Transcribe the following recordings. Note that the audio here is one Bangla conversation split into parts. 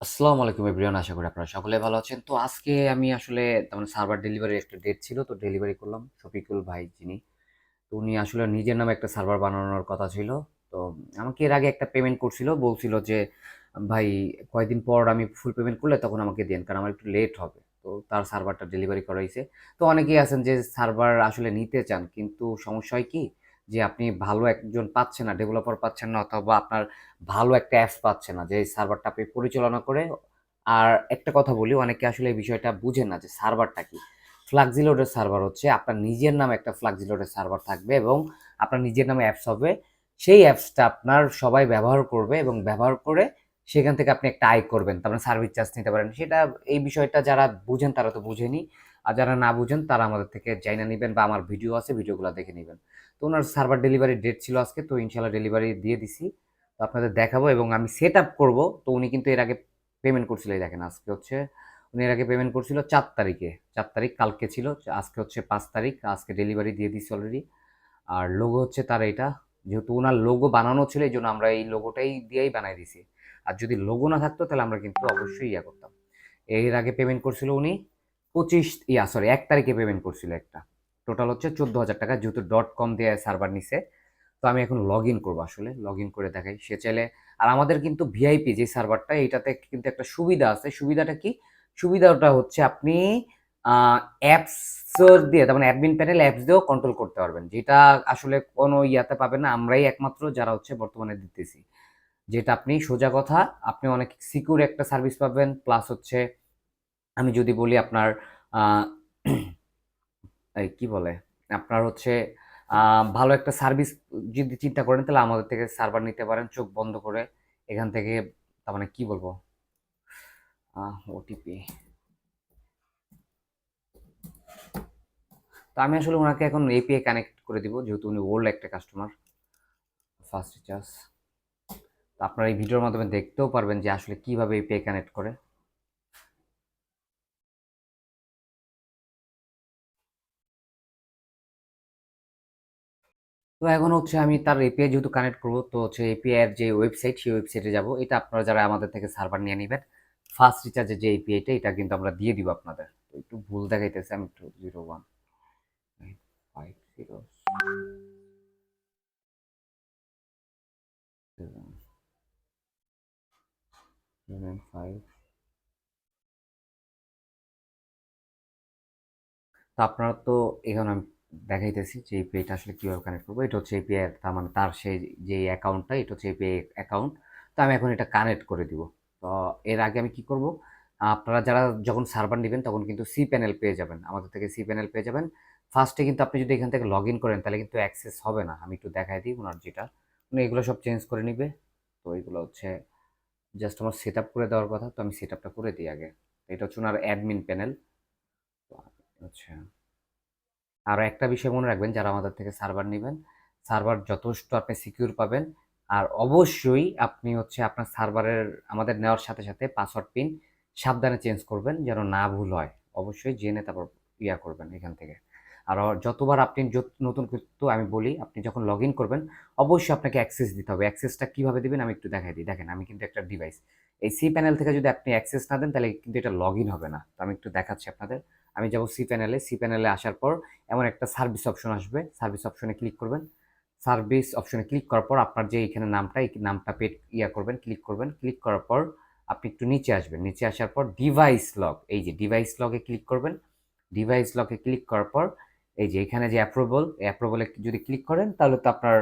আসসালামু আলাইকুম এভরিওয়ান, আশা করি আপনারা সকলে ভালো আছেন। তো আজকে আমি আসলে তার মানে সার্ভার ডেলিভারির একটা ডেট ছিল, তো ডেলিভারি করলাম। শফিকুল ভাই যিনি, তো উনি আসলে নিজের নামে একটা সার্ভার বানানোর কথা ছিল। তো আমাকে এর আগে একটা পেমেন্ট করছিল, বলছিল যে ভাই কয়েকদিন পর আমি ফুল পেমেন্ট করলে তখন আমাকে দেন, কারণ আমার একটু লেট হবে। তো তার সার্ভারটা ডেলিভারি করাইছে। তো অনেকেই আছেন যে সার্ভার আসলে নিতে চান, কিন্তু সমস্যা হয় কি, যে আপনি ভালো একজন পাচ্ছেন না, ডেভেলপার পাচ্ছেন না, অথবা আপনার ভালো একটা অ্যাপস পাচ্ছেন না যে সার্ভারটা আপনি পরিচালনা করে। আর একটা কথা বলি, অনেকে আসলে এই বিষয়টা বুঝেন না যে সার্ভারটা কি। ফ্লাক্সি লোডের সার্ভার হচ্ছে আপনার নিজের নামে একটা ফ্লাক্সি লোডের সার্ভার থাকবে, এবং আপনার নিজের নামে অ্যাপস হবে। সেই অ্যাপসটা আপনার সবাই ব্যবহার করবে, এবং ব্যবহার করে সেখান থেকে আপনি একটা আয় করবেন, তারপরে সার্ভিস চার্জ নিতে পারেন। সেটা এই বিষয়টা যারা বুঝেন তারা তো বুঝেনি, আর যারা না বুঝেন তারা আমাদের থেকে জাইনা নেবেন, বা আমার ভিডিও আছে, ভিডিওগুলো দেখে নেবেন। তো ওনার সার্ভার ডেলিভারি ডেট ছিল আজকে, তো ইনশাল্লাহ ডেলিভারি দিয়ে দিছি। তো আপনাদের দেখাবো এবং আমি সেট আপ করবো। তো উনি কিন্তু এর আগে পেমেন্ট করছিল, এই দেখেন আজকে হচ্ছে, উনি এর আগে পেমেন্ট করছিল 4 তারিখে। 4 তারিখ কালকে ছিল, আজকে হচ্ছে 5 তারিখ, আজকে ডেলিভারি দিয়ে দিচ্ছি অলরেডি। আর লোগো হচ্ছে তার এটা, যেহেতু ওনার লোগো বানানো ছিল এই জন্য আমরা এই লোগোটাই দিয়েই বানাই দিছি। আর যদি লোগো না থাকতো তাহলে আমরা কিন্তু অবশ্যই ইয়া করতাম। এর আগে পেমেন্ট করছিল উনি 1 তারিখে পেমেন্ট করছিল একটা, টোটাল হচ্ছে 14,000 টাকা, যেহেতু .com দিয়ে সার্ভার নিছে। তো আমি এখন লগ ইন করবো, আসলে লগ ইন করে দেখাই সে চাইলে। আর আমাদের কিন্তু ভিআইপি যে সার্ভারটা, এইটাতে কিন্তু একটা সুবিধা আছে। সুবিধাটা কি? সুবিধাটা হচ্ছে আপনি অ্যাপস দিয়ে, তার মানে অ্যাডমিন প্যানেল অ্যাপস দিয়েও কন্ট্রোল করতে পারবেন, যেটা আসলে কোনো ইয়াতে পাবেন না। আমরাই একমাত্র যারা হচ্ছে বর্তমানে দিতেছি, যেটা আপনি সোজা কথা, আপনি অনেক সিকিউর একটা সার্ভিস পাবেন। প্লাস হচ্ছে আমি যদি বলি আপনার আহ, এই কি বলে, আপনার হচ্ছে ভালো একটা সার্ভিস যদি চিন্তা করেন, তাহলে আমাদের থেকে সার্ভার নিতে পারেন চোখ বন্ধ করে এখান থেকে। তার মানে কি বলবো, ওটিপি। তো আমি আসলে ওনাকে এখন এপিআই কানেক্ট করে দিব, যেহেতু উনি ওল্ড একটা কাস্টমার। ফার্স্ট রিচার্জ, তো আপনারা এই ভিডিওর মাধ্যমে দেখতেও পারবেন যে আসলে কিভাবে এপিআই কানেক্ট করে। তো এখন হচ্ছে আমি তার এপিআই যেহেতু কানেক্ট করবো, তো হচ্ছে এপিআই এর যে ওয়েবসাইট, সেই ওয়েবসাইটে যাব। এটা আপনারা যারা আমাদের থেকে সার্ভার নিয়ে নেবেন, ফার্স্ট রিচার্জের যে এপিআইটা, এটা কিন্তু আমরা দিয়ে দিব আপনাদের। তো একটু ভুল দেখাইতেছে, আমি একটু 015075. তো আপনারা তো, এখন আমি দেখাইতেছি যে এপিআইটা আসলে কিভাবে কানেক্ট করবো। এটা হচ্ছে এপিআই, তার মানে তার সেই যে অ্যাকাউন্টটা, এটা হচ্ছে এপিআই অ্যাকাউন্ট। তো আমি এখন এটা কানেক্ট করে দিব। তো এর আগে আমি কি করব, আপনারা যারা যখন সার্ভার নেবেন তখন কিন্তু সি প্যানেল পেয়ে যাবেন, আমাদের থেকে সি প্যানেল পেয়ে যাবেন। ফার্স্টে কিন্তু আপনি যদি এখান থেকে লগ ইন করেন তাহলে কিন্তু অ্যাক্সেস হবে না। আমি একটু দেখাই দিই ওনার যেটা, উনি এগুলো সব চেঞ্জ করে নিবে। তো এগুলো হচ্ছে জাস্ট আমার সেট আপ করে দেওয়ার কথা, তো আমি সেট আপটা করে দিই আগে। এটা হচ্ছে ওনার অ্যাডমিন প্যানেল। আচ্ছা, আরও একটা বিষয় মনে রাখবেন, যারা আমাদের থেকে সার্ভার নেবেন, সার্ভার যথেষ্ট আপনি সিকিউর পাবেন। আর অবশ্যই আপনি হচ্ছে আপনার সার্ভারের, আমাদের নেওয়ার সাথে সাথে পাসওয়ার্ড পিন সাবধানে চেঞ্জ করবেন, যেন না ভুল হয়। অবশ্যই জেনে তারপর ইয়া করবেন এখান থেকে। আর যতবার আপনি নতুন কিন্তু আমি বলি, আপনি যখন লগ ইন করবেন অবশ্যই আপনাকে অ্যাক্সেস দিতে হবে। অ্যাক্সেসটা কীভাবে দেবেন আমি একটু দেখাই দিই। দেখেন আমি কিন্তু একটা ডিভাইস, এই সি প্যানেল থেকে যদি আপনি অ্যাক্সেস না দেন তাহলে কিন্তু এটা লগ ইন হবে না। তো আমি একটু দেখাচ্ছি আপনাদের। আমি যাব সি প্যানেলে, সি প্যানেলে আসার পর এমন একটা সার্ভিস অপশন আসবে, সার্ভিস অপশনে ক্লিক করবেন। সার্ভিস অপশনে ক্লিক করার পর আপনার যে এখানে নামটা, এই নামটা পেট ইয়া করবেন, ক্লিক করবেন। ক্লিক করার পর আপনি একটু নিচে আসবেন, নিচে আসার পর ডিভাইস লক, এই যে ডিভাইস লকে ক্লিক করবেন। ডিভাইস লকে ক্লিক করার পর এই যে এখানে যে অ্যাপ্রুভাল, এই অ্যাপ্রুভালে যদি ক্লিক করেন তাহলে তো আপনার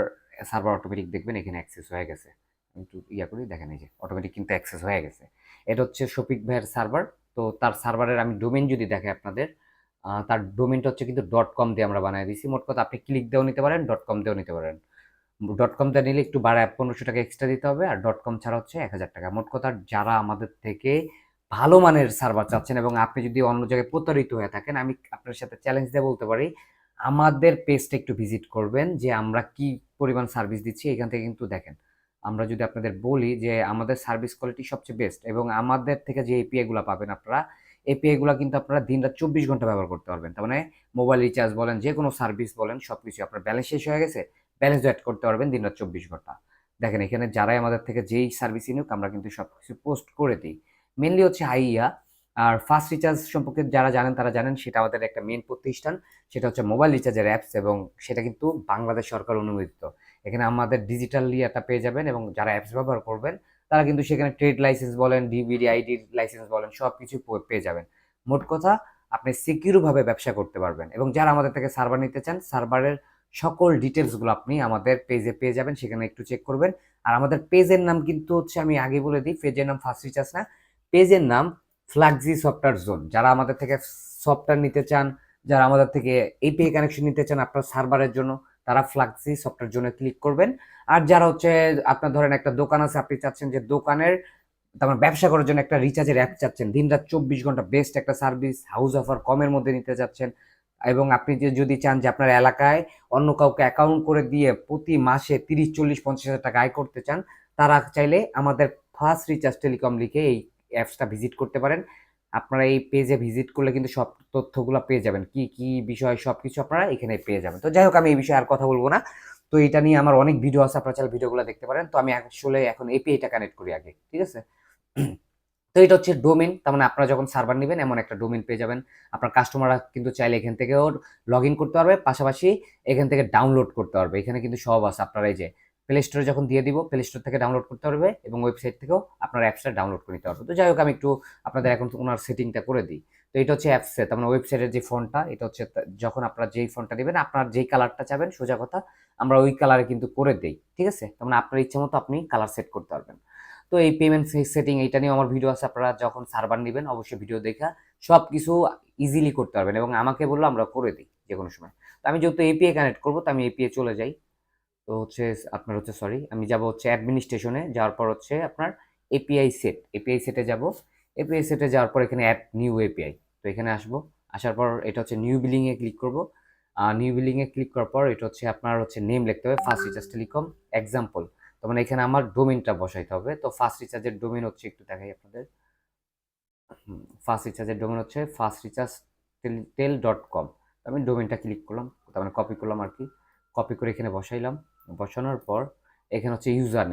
সার্ভার অটোমেটিক দেখবেন এখানে অ্যাক্সেস হয়ে গেছে। আমি একটু ইয়া করি, দেখেন এই যে অটোমেটিক কিন্তু অ্যাক্সেস হয়ে গেছে। এটা হচ্ছে শফিক ভাইয়ের সার্ভার। তো তার সার্ভারের আমি ডোমেন যদি দেখে আপনাদের, তার ডোমেনটা হচ্ছে কিন্তু .com দিয়ে আমরা বানিয়ে দিয়েছি। মোট কথা আপনি ক্লিক দিয়েও নিতে পারেন, .com দিয়েও নিতে পারেন। .com দিয়ে নিলে একটু বাড়ায় 1500 টাকা এক্সট্রা দিতে হবে, আর .com ছাড়া হচ্ছে 1000 টাকা। মোট কথা যারা আমাদের থেকে ভালো মানের সার্ভার চাচ্ছেন, এবং আপনি যদি অন্য জায়গায় প্রতারিত হয়ে থাকেন, আমি আপনার সাথে চ্যালেঞ্জ দিয়ে বলতে পারি, আমাদের পেজটা একটু ভিজিট করবেন যে আমরা কি পরিমাণ সার্ভিস দিচ্ছি। এখান থেকে কিন্তু দেখেন, আমরা যদি আপনাদের বলি যে আমাদের সার্ভিস কোয়ালিটি সবচেয়ে বেস্ট, এবং আমাদের থেকে যে এপিআই গুলো পাবেন আপনারা, এপিআই গুলো কিন্তু আপনারা দিন রাত 24 ঘন্টা ব্যবহার করতে পারবেন। তার মানে মোবাইল রিচার্জ বলেন, যে কোনো সার্ভিস বলেন, সবকিছু আপনার ব্যালেন্স শেষ হয়ে গেছে, ব্যালেন্স অ্যাড করতে পারবেন দিন রাত 24 ঘন্টা। দেখেন এখানে যারাই আমাদের থেকে যেই সার্ভিস নিক, আমরা কিন্তু সবকিছু পোস্ট করে দিই। মেনলি হচ্ছে আইয়া। আর ফাস্ট রিচার্জ সম্পর্কে যারা জানেন তারা জানেন, সেটা আমাদের একটা মেন প্রতিষ্ঠান। সেটা হচ্ছে মোবাইল রিচার্জের অ্যাপস, এবং সেটা কিন্তু বাংলাদেশ সরকার অনুমোদিত। এখানে আমাদের ডিজিটাল ইয়েটা পেয়ে যাবেন, এবং যারা অ্যাপস ব্যবহার করবেন তারা কিন্তু সেখানে ট্রেড লাইসেন্স বলেন, ডিবিডি আইডি লাইসেন্স বলেন, সব কিছু পেয়ে যাবেন। মোট কথা, আপনি সিকিউর ভাবে ব্যবসা করতে পারবেন। এবং যারা আমাদের থেকে সার্ভার নিতে চান, সার্ভারের সকল ডিটেলসগুলো আপনি আমাদের পেজে পেয়ে যাবেন, সেখানে একটু চেক করবেন। আর আমাদের পেজের নাম কিন্তু হচ্ছে, আমি আগে বলে দিই, পেজের নাম ফার্স্ট রিচার্জ না, পেজের নাম ফ্লাক্সি সফটওয়্যার জোন। যারা আমাদের থেকে সফটওয়্যার নিতে চান, যারা আমাদের থেকে এপিআই কানেকশন নিতে চান আপনার সার্ভারের জন্য, তারা ফ্লাক্সি সফটওয়্যার জোনে ক্লিক করবেন। আর যারা হচ্ছে, আপনার ধরেন একটা দোকান আছে, আপনি চাচ্ছেন যে দোকানের, তার মানে ব্যবসা করার জন্য একটা রিচার্জের অ্যাপ চাচ্ছেন, দিনরাত 24 ঘন্টা বেস্ট একটা সার্ভিস, হাউস অফার কমের মধ্যে নিতে চাচ্ছেন, এবং আপনি যদি চান যে আপনার এলাকায় অন্য কাউকে অ্যাকাউন্ট করে দিয়ে প্রতি মাসে 30, 40, 50 হাজার টাকা আয় করতে চান, তারা চাইলে আমাদের ফার্স্ট রিচার্জ টেলিকম লিখে এই অ্যাপসটা ভিজিট করতে পারেন। আপনারা এই পেজে ভিজিট করলে কিন্তু সব তথ্যগুলো পেয়ে যাবেন, কি কি বিষয় সবকিছু আপনারা এখানে পেয়ে যাবেন। তো যাই হোক, আমি এই বিষয়ে আর কথা বলবো না। তো এটা নিয়ে আমার অনেক ভিডিও আছে, আপনারা চাইলে ভিডিওগুলো দেখতে পারেন। তো আমি আসলে এখন এপিআইটা কানেক্ট করি আগে, ঠিক আছে? তো এটা হচ্ছে ডোমেন, তার মানে আপনারা যখন সার্ভার নেবেন এমন একটা ডোমেন পেয়ে যাবেন। আপনার কাস্টমাররা কিন্তু চাইলে এখান থেকেও লগ ইন করতে পারবে, পাশাপাশি এখান থেকে ডাউনলোড করতে পারবে। এখানে কিন্তু সব আছে, আপনারা এই যে প্লে স্টোরে যখন দিয়ে দিব, প্লে স্টোর থেকে ডাউনলোড করতে পারবে, এবং ওয়েবসাইট থেকেও আপনার অ্যাপসটা ডাউনলোড করে নিতে পারবে। তো যাই হোক, আমি একটু আপনাদের এখন ওনার সেটিংটা করে দিই। তো এটা হচ্ছে অ্যাপসে, তার মানে ওয়েবসাইটের যে ফন্টটা, এটা হচ্ছে যখন আপনারা যেই ফন্টটা দিবেন, আপনার যেই কালারটা চাবেন, সোজা কথা, আমরা ওই কালারে কিন্তু করে দেই, ঠিক আছে? তার মানে আপনার ইচ্ছে মতো আপনি কালার সেট করতে পারবেন। তো এই পেমেন্ট সেটিং, এটা নিয়ে আমার ভিডিও আছে, আপনারা যখন সার্ভার নেবেন অবশ্যই ভিডিও দেখা সব কিছু ইজিলি করতে পারবেন, এবং আমাকে বললো আমরা করে দিই যে কোনো সময়। তো আমি যেহেতু এপিআই কানেক্ট করবো, তো আমি এপিআই চলে যাই। তো হচ্ছে আপনার হচ্ছে, সরি, আমি যাব হচ্ছে অ্যাডমিনিস্ট্রেশনে, যাওয়ার পর হচ্ছে আপনার এপিআই সেটে যাব। এপিআই সেটে যাওয়ার পর এখানে অ্যাড নিউ এপিআই, তো এখানে আসবো। আসার পর এটা হচ্ছে নিউ বিলিং এ ক্লিক করব। নিউ বিলিং এ ক্লিক করার পর এটা হচ্ছে আপনার হচ্ছে নেম লিখতে হবে, ফার্স্ট রিচার্জ টেলিকম এক্সাম্পল। তো মানে এখানে আমার ডোমেইনটা বসাইতে হবে। তো ফার্স্ট রিচার্জের ডোমেইন হচ্ছে, একটু দেখাই আপনাদের। ফার্স্ট রিচার্জের ডোমেন হচ্ছে ফার্স্ট রিচার্জ টেল.com। আমি ডোমেনটা ক্লিক করলাম, তার মানে কপি করলাম আর কি। কপি করে এখানে বসাইলাম। বসানোর পর এখানে হচ্ছে ইউজার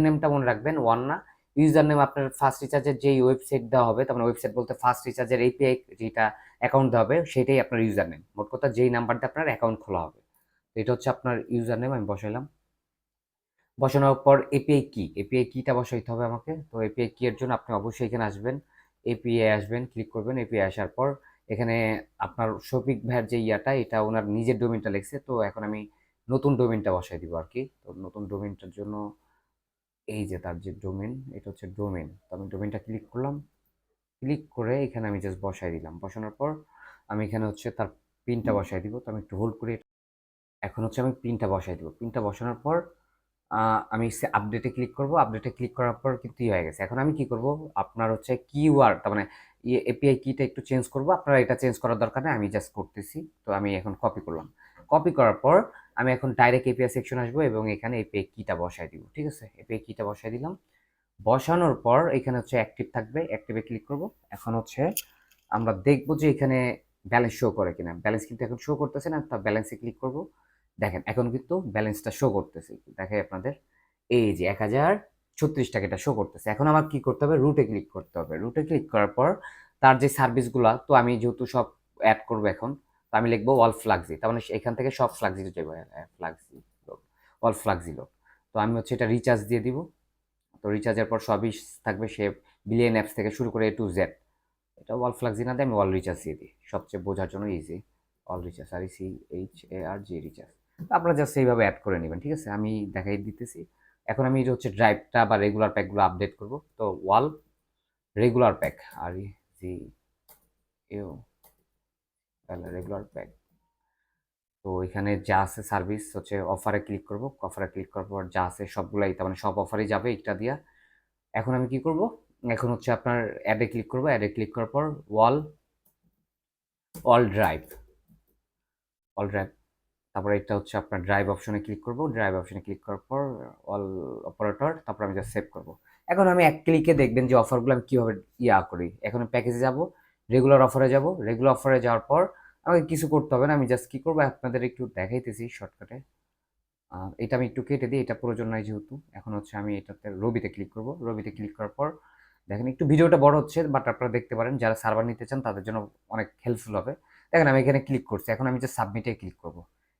নেমটা মনে রাখবেন, ওয়ান না। ইউজার নেম আপনার ফার্স্ট রিচার্জের যেই ওয়েবসাইট দেওয়া হবে, তার মানে ওয়েবসাইট বলতে ফার্স্ট রিচার্জের এপিআই যেটা অ্যাকাউন্ট দেওয়া হবে, সেটাই আপনার ইউজার নেম। মোট কথা, যেই নাম্বারটা আপনার অ্যাকাউন্ট খোলা হবে, তো এটা হচ্ছে আপনার ইউজার নেম। আমি বসাইলাম। বসানোর পর এপিআই কিটা বসাইতে হবে আমাকে। তো এপিআই কি এর জন্য আপনি অবশ্যই এখানে আসবেন, এপিআই আসবেন, ক্লিক করবেন। এপিআই আসার পর এখানে আপনার শফিক ভাইয়ের যে ইয়াটা, এটা ওনার নিজের ডোমেনটা লিখছে, তো এখন আমি নতুন ডোমেনটা বসাই দিব আর কি। তো নতুন ডোমেনটার জন্য এই যে তার যে ডোমেন, এটা হচ্ছে ডোমেন। তো আমি ডোমেনটা ক্লিক করলাম। ক্লিক করে এখানে আমি জাস্ট বসাই দিলাম। বসানোর পর আমি এখানে হচ্ছে তার পিনটা বসাই দিব। তো আমি একটু হোল্ড করি। এখন হচ্ছে আমি পিনটা বসাই দিব। পিনটা বসানোর পর আমি আপডেটে ক্লিক করব। আপডেটে ক্লিক করার পর কিন্তু হয়ে গেছে। এখন আমি কি করব, আপনার হচ্ছে কিওয়ার্ড, তার মানে এপিআই কিটা একটু চেঞ্জ করব। আপনারা এটা চেঞ্জ করার দরকার নেই, আমি জাস্ট করতেছি। তো আমি এখন কপি করলাম। কপি করার পর আমি এখন ডাইরেক্ট এপিআই সেকশন আসবো, এবং এখানে এপিআই কিটা বসাই দিব, ঠিক আছে? এপিআই কিটা বসাই দিলাম। বসানোর পর এখানে হচ্ছে অ্যাক্টিভ থাকবে, অ্যাক্টিভে ক্লিক করব। এখন হচ্ছে আমরা দেখব যে এখানে ব্যালেন্স শো করে কিনা। ব্যালেন্স কিন্তু এখন শো করতেছে না, তা ব্যালেন্সে ক্লিক করব। দেখেন এখন কিন্তু ব্যালেন্সটা শো করতেছে, দেখাই আপনাদের। এই যে 1036 টাকা এটা শো করতেছে। এখন আমার কি করতে হবে, রুটে ক্লিক করতে হবে। রুটে ক্লিক করার পর তার যে সার্ভিসগুলা, তো আমি যেহেতু সব অ্যাড করবো এখন, তো আমি লিখবো অল ফ্লাক্সি, তার মানে এখান থেকে সব ফ্লাক্সি যাবে, ফ্লাক্সি অল ফ্লাক্সি লোড। তো আমি হচ্ছে এটা রিচার্জ দিয়ে দিব। তো রিচার্জের পর সবই থাকবে, সে বিলিয়ন অ্যাপস থেকে শুরু করে A to Z। এটা অল ফ্লাক্সি না দিয়ে আমি অল রিচার্জ দিয়ে দিই, সবচেয়ে বোঝার জন্য easy. All recharge, RECHARG recharge. আপনারা জাস্ট এইভাবে অ্যাড করে নেবেন, ঠিক আছে? আমি দেখাই দিতেছি। এখন আমি এটা হচ্ছে ড্রাইভটা বা রেগুলার প্যাকগুলো আপডেট করব। তো ওয়াল regular pack, REGULAR regular pack. তো এখানে যা আছে সার্ভিস হচ্ছে অফারে ক্লিক করব। অফারে ক্লিক করার পর যা আছে সবগুলাই, তার মানে সব অফারই যাবে এটা দিয়া। এখন আমি কি করব, এখন হচ্ছে আপনার অ্যাডে ক্লিক করব। অ্যাডে ক্লিক করার পর ওয়াল অল ড্রাইভ, অল ড্রাইভ। তারপরে এটা হচ্ছে আপনার ড্রাইভ অপশনে ক্লিক করব। ড্রাইভ অপশনে ক্লিক করার পর অল অপারেটর, তারপর আমি জাস্ট সেভ করব। এখন আমি এক ক্লিকে দেখবেন যে অফারগুলো আমি কীভাবে করি। এখন প্যাকেজে যাব, রেগুলার অফারে যাব। রেগুলার অফারে যাওয়ার পর আমাকে কিছু করতে হবে না, আমি জাস্ট কী করবো আপনাদের একটু দেখাইতেছি শর্টকাটে। এটা আমি একটু কেটে দিই, এটা প্রয়োজন নাই যেহেতু। এখন হচ্ছে আমি এটাতে রবিতে ক্লিক করব। রবিতে ক্লিক করার পর দেখেন একটু ভিডিওটা বড় হচ্ছে, বাট আপনারা দেখতে পারেন, যারা সার্ভার নিতে চান তাদের জন্য অনেক হেল্পফুল হবে। দেখেন আমি এখানে ক্লিক করছি, এখন আমি যে সাবমিটে ক্লিক করব।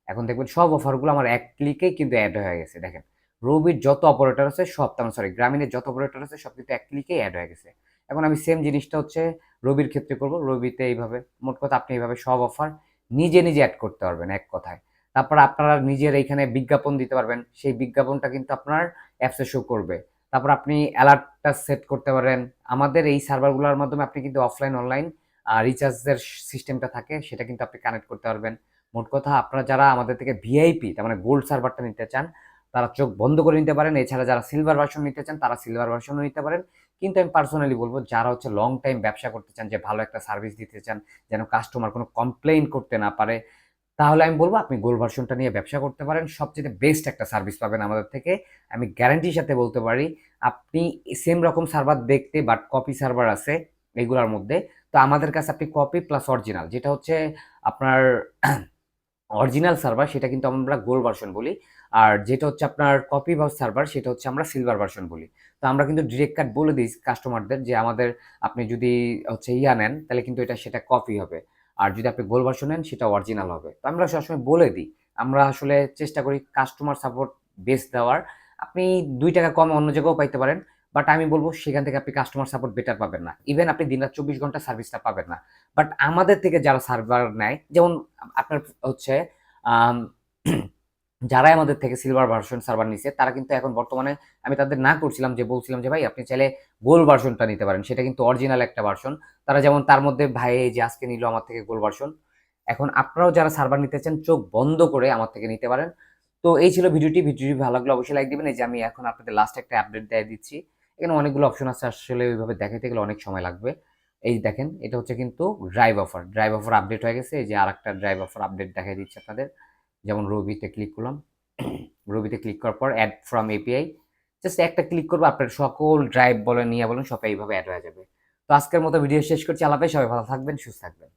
এখন দেখবেন সব অফারগুলো আমার এক ক্লিকেই কিন্তু অ্যাড হয়ে গেছে। দেখেন রবির যত অপারেটর আছে সব, সরি গ্রামীণের যত অপারেটর আছে সব কিন্তু এক ক্লিকেই অ্যাড হয়ে গেছে। এখন আমি সেম জিনিসটা হচ্ছে রবির ক্ষেত্রে করব। রবিতে এইভাবে, মোট কথা আপনি এইভাবে সব অফার নিজে নিজে অ্যাড করতে পারবেন এক কথায়। তারপর আপনারা নিজের এইখানে বিজ্ঞাপন দিতে পারবেন, সেই বিজ্ঞাপনটা কিন্তু আপনার অ্যাপসে শো করবে। তারপর আপনি অ্যালার্টটা সেট করতে পারেন। আমাদের এই সার্ভারগুলোর মাধ্যমে আপনি কিন্তু অফলাইন অনলাইন রিচার্জের সিস্টেমটা থাকে, সেটা কিন্তু আপনি কানেক্ট করতে পারবেন। মোট কথা আপনারা যারা আমাদের থেকে ভিআইপি, তার মানে গোল্ড সার্ভারটা নিতে চান, তারা চোখ বন্ধ করে নিতে পারেন। এছাড়া যারা সিলভার ভার্সন নিতে চান তারা সিলভার ভার্সনও নিতে পারেন। কিন্তু আমি পার্সোনালি বলবো, যারা হচ্ছে লং টাইম ব্যবসা করতে চান, যে ভালো একটা সার্ভিস দিতে চান, যেন কাস্টমার কোনো কমপ্লেইন করতে না পারে, তাহলে আমি বলবো আপনি গোল্ড ভার্সনটা নিয়ে ব্যবসা করতে পারেন। সবচেয়ে বেস্ট একটা সার্ভিস পাবেন আমাদের থেকে, আমি গ্যারান্টির সাথে বলতে পারি। আপনি সেম রকম সার্ভার দেখতে, বাট কপি সার্ভার আছে এগুলোর মধ্যে। তো আমাদের কাছে আপনি কপি প্লাস অরিজিনাল, যেটা হচ্ছে আপনার অরিজিনাল সার্ভার, সেটা কিন্তু আমরা গোল্ড ভার্সন বলি। আর যেটা হচ্ছে আপনার কপি বা সার্ভার, সেটা হচ্ছে আমরা সিলভার ভার্সন বলি। তো আমরা কিন্তু ডিরেক্ট কাট বলে দিই কাস্টমারদের যে আমাদের, আপনি যদি হচ্ছে ইয়া নেন তাহলে কিন্তু এটা সেটা কপি হবে, আর যদি আপনি গোল্ড ভার্সন নেন সেটা অরিজিনাল হবে। তো আমরা সবসময় বলে দিই, আমরা আসলে চেষ্টা করি কাস্টমার সাপোর্ট বেস দেওয়ার। আপনি 2 টাকা কম অন্য জায়গাও পাইতে পারেন, বাট আমি বলবো সেখান থেকে আপনি কাস্টমার সাপোর্ট বেটার পাবেন না। ইভেন আপনি দিন রাত 24 ঘন্টা সার্ভিসটা পাবেন না। বাট আমাদের থেকে যারা সার্ভার নেয়, যেমন আপনার হচ্ছে আম যারাই আমাদের থেকে সিলভার ভার্সন সার্ভার নিছে, তারা কিন্তু এখন বর্তমানে, আমি তাদের না করছিলাম, যে বলছিলাম যে ভাই আপনি চাইলে গোল্ড ভার্সনটা নিতে পারেন, সেটা কিন্তু অরিজিনাল একটা ভার্সন। তারা যেমন তার মধ্যে ভাই এই যে আজকে নিল আমার থেকে গোল্ড ভার্সন। এখন আপনারাও যারা সার্ভার নিতে চান চোখ বন্ধ করে আমার থেকে নিতে পারেন। তো এই ছিল ভিডিওটি ভালো লাগলে অবশ্যই লাইক দিবেন। এই যে আমি এখন আপনাদের লাস্ট একটা আপডেট দিয়ে দিচ্ছি। এখানে অনেকগুলো অপশন আছে, আসলে ওইভাবে দেখাইতে গেলে অনেক সময় লাগবে। এই দেখেন এটা হচ্ছে কিন্তু ড্রাইভ অফার আপডেট হয়ে গেছে। এই যে আরেকটা ড্রাইভ অফার আপডেট দেখাই দিচ্ছে আপনাদের। যেমন রবিতে ক্লিক করলাম, রবিতে ক্লিক করার পর অ্যাড ফ্রম এপিআই, জাস্ট একটা ক্লিক করবো, আপনার সকল ড্রাইভ বলেন, নিয়ে বলেন, সব এইভাবে অ্যাড হয়ে যাবে। তো আজকের মতো ভিডিও শেষ করছি। আল্লাহ হাফেজ, সবাই ভালো থাকবেন, সুস্থ থাকবেন।